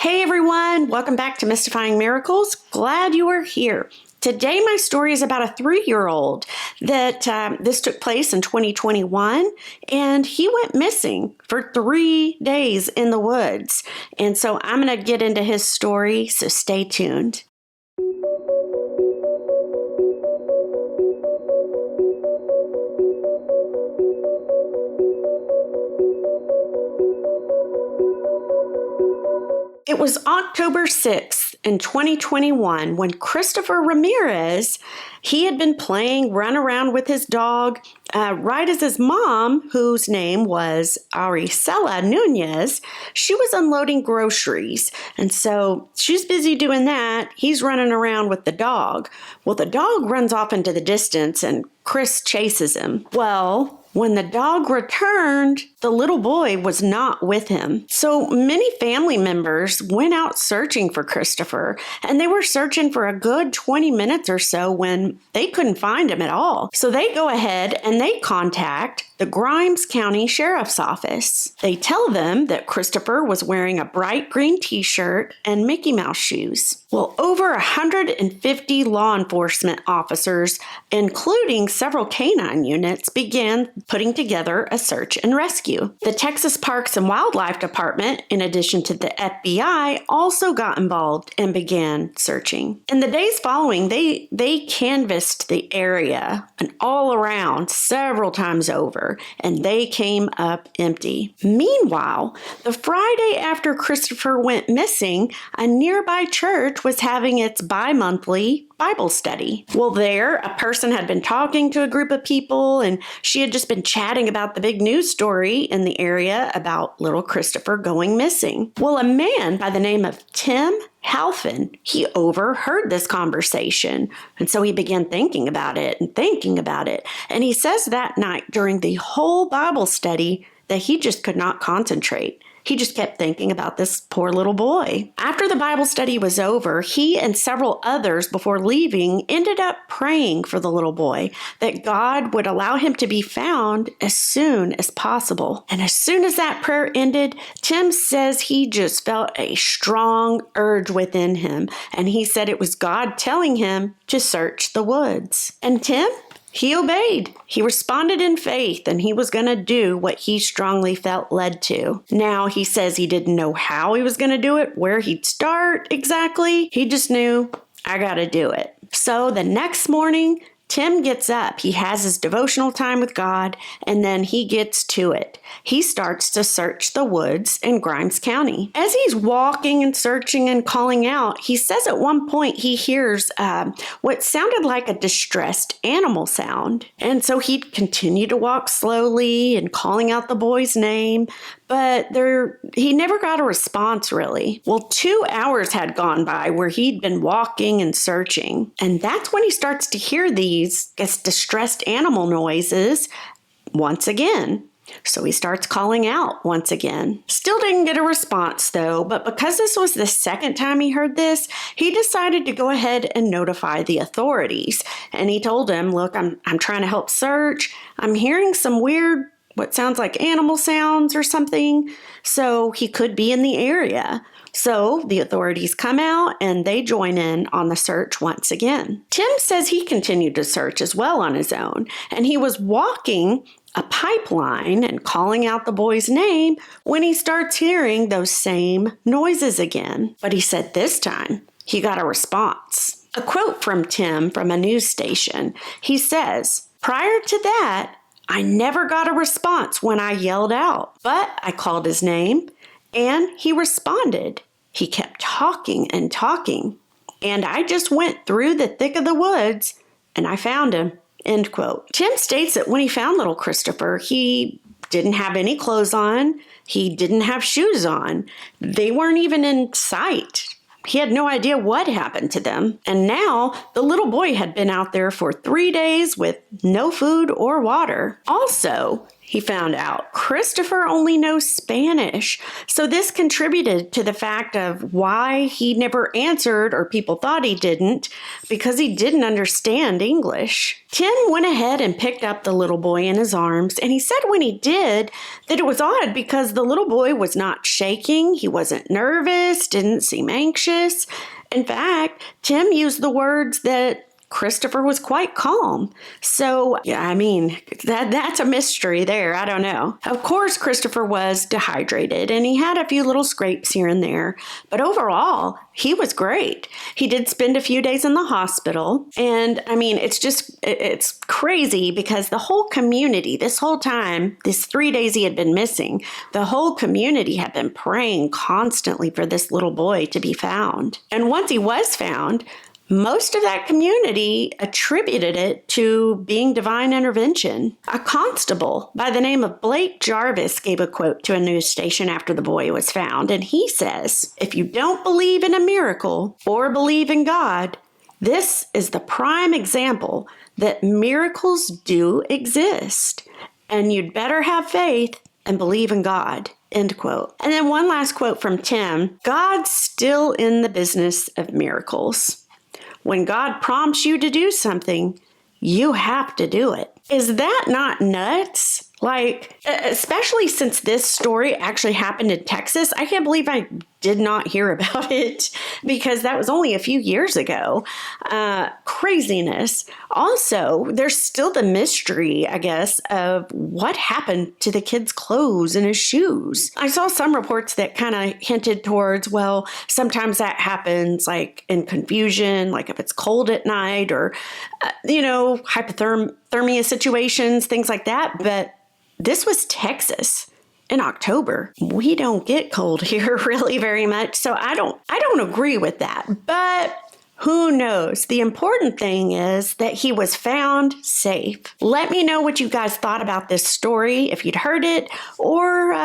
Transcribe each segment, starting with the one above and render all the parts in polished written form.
Hey everyone, welcome back to Mystifying Miracles. Glad you are here. Today my story is about a 3-year-old that this took place in 2021, and he went missing for 3 days in the woods. And so I'm going to get into his story, so stay tuned. It was October 6th in 2021 when Christopher Ramirez, he had been playing run around with his dog right as his mom, whose name was Aricela Nunez, she was unloading groceries. And so she's busy doing that. He's running around with the dog. Well, the dog runs off into the distance and Chris chases him. Well, when the dog returned, the little boy was not with him. So many family members went out searching for Christopher, and they were searching for a good 20 minutes or so when they couldn't find him at all. So they go ahead and they contact the Grimes County Sheriff's Office. They tell them that Christopher was wearing a bright green t-shirt and Mickey Mouse shoes. Well, over 150 law enforcement officers, including several canine units, began putting together a search and rescue. The Texas Parks and Wildlife Department, in addition to the FBI, also got involved and began searching. In the days following, they canvassed the area and all around several times over, and they came up empty. Meanwhile, the Friday after Christopher went missing, a nearby church was having its bi-monthly Bible study. Well, there, a person had been talking to a group of people, and she had just been chatting about the big news story in the area about little Christopher going missing. Well, a man by the name of Tim Halfin, he overheard this conversation. And so he began thinking about it. And he says that night during the whole Bible study that he just could not concentrate. He just kept thinking about this poor little boy. After the Bible study was over, he and several others before leaving ended up praying for the little boy that God would allow him to be found as soon as possible. And as soon as that prayer ended, Tim says he just felt a strong urge within him. And he said it was God telling him to search the woods. And Tim? He obeyed. He responded in faith, and he was going to do what he strongly felt led to. Now, he says he didn't know how he was going to do it, where he'd start exactly. He just knew, I got to do it. So the next morning, Tim gets up. He has his devotional time with God, and then he gets to it. He starts to search the woods in Grimes County. As he's walking and searching and calling out, he says at one point he hears what sounded like a distressed animal sound. And so he'd continue to walk slowly and calling out the boy's name, but he never got a response, really. Well, 2 hours had gone by where he'd been walking and searching, and that's when he starts to hear these distressed animal noises once again. So he starts calling out once again. Still didn't get a response though, but because this was the second time he heard this, he decided to go ahead and notify the authorities. And he told them, look, I'm trying to help search. I'm hearing some weird, what sounds like animal sounds or something. So he could be in the area. So the authorities come out and they join in on the search once again. Tim says he continued to search as well on his own, and he was walking a pipeline and calling out the boy's name when he starts hearing those same noises again. But he said this time he got a response. A quote from Tim from a news station. He says, "Prior to that, I never got a response when I yelled out, but I called his name and he responded. He kept talking and talking, and I just went through the thick of the woods and I found him." End quote. Tim states that when he found little Christopher, he didn't have any clothes on. He didn't have shoes on. They weren't even in sight. He had no idea what happened to them. And now the little boy had been out there for 3 days with no food or water. Also, he found out Christopher only knows Spanish. So this contributed to the fact of why he never answered, or people thought he didn't, because he didn't understand English. Tim went ahead and picked up the little boy in his arms, and he said when he did that it was odd because the little boy was not shaking, he wasn't nervous, didn't seem anxious. In fact, Tim used the words that Christopher was quite calm. So, yeah, I mean, that's a mystery there. I don't know. Of course, Christopher was dehydrated and he had a few little scrapes here and there. But overall, he was great. He did spend a few days in the hospital. And I mean, it's crazy because the whole community, this whole time, these 3 days he had been missing, the whole community had been praying constantly for this little boy to be found. And once he was found, most of that community attributed it to being divine intervention. A constable by the name of Blake Jarvis gave a quote to a news station after the boy was found, and he says, "If you don't believe in a miracle or believe in God, this is the prime example that miracles do exist, and you'd better have faith and believe in God." End quote. And then one last quote from Tim: "God's still in the business of miracles. When God prompts you to do something, you have to do it." Is that not nuts? Like, especially since this story actually happened in Texas, I can't believe I did not hear about it because that was only a few years ago. Craziness. Also, there's still the mystery, I guess, of what happened to the kid's clothes and his shoes. I saw some reports that kind of hinted towards, well, sometimes that happens like in confusion, like if it's cold at night or, hypothermia situations, things like that. But this was Texas in October. We don't get cold here really very much, so I don't agree with that. But who knows? The important thing is that he was found safe. Let me know what you guys thought about this story, if you'd heard it, or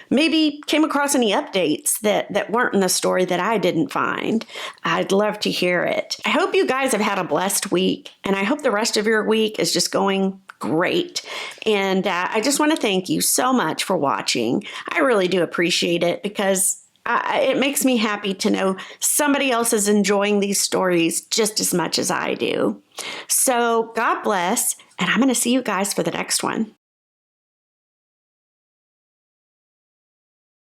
maybe came across any updates that weren't in the story that I didn't find. I'd love to hear it. I hope you guys have had a blessed week, and I hope the rest of your week is just going great. And I just want to thank you so much for watching. I really do appreciate it because it makes me happy to know somebody else is enjoying these stories just as much as I do. So God bless, and I'm going to see you guys for the next one.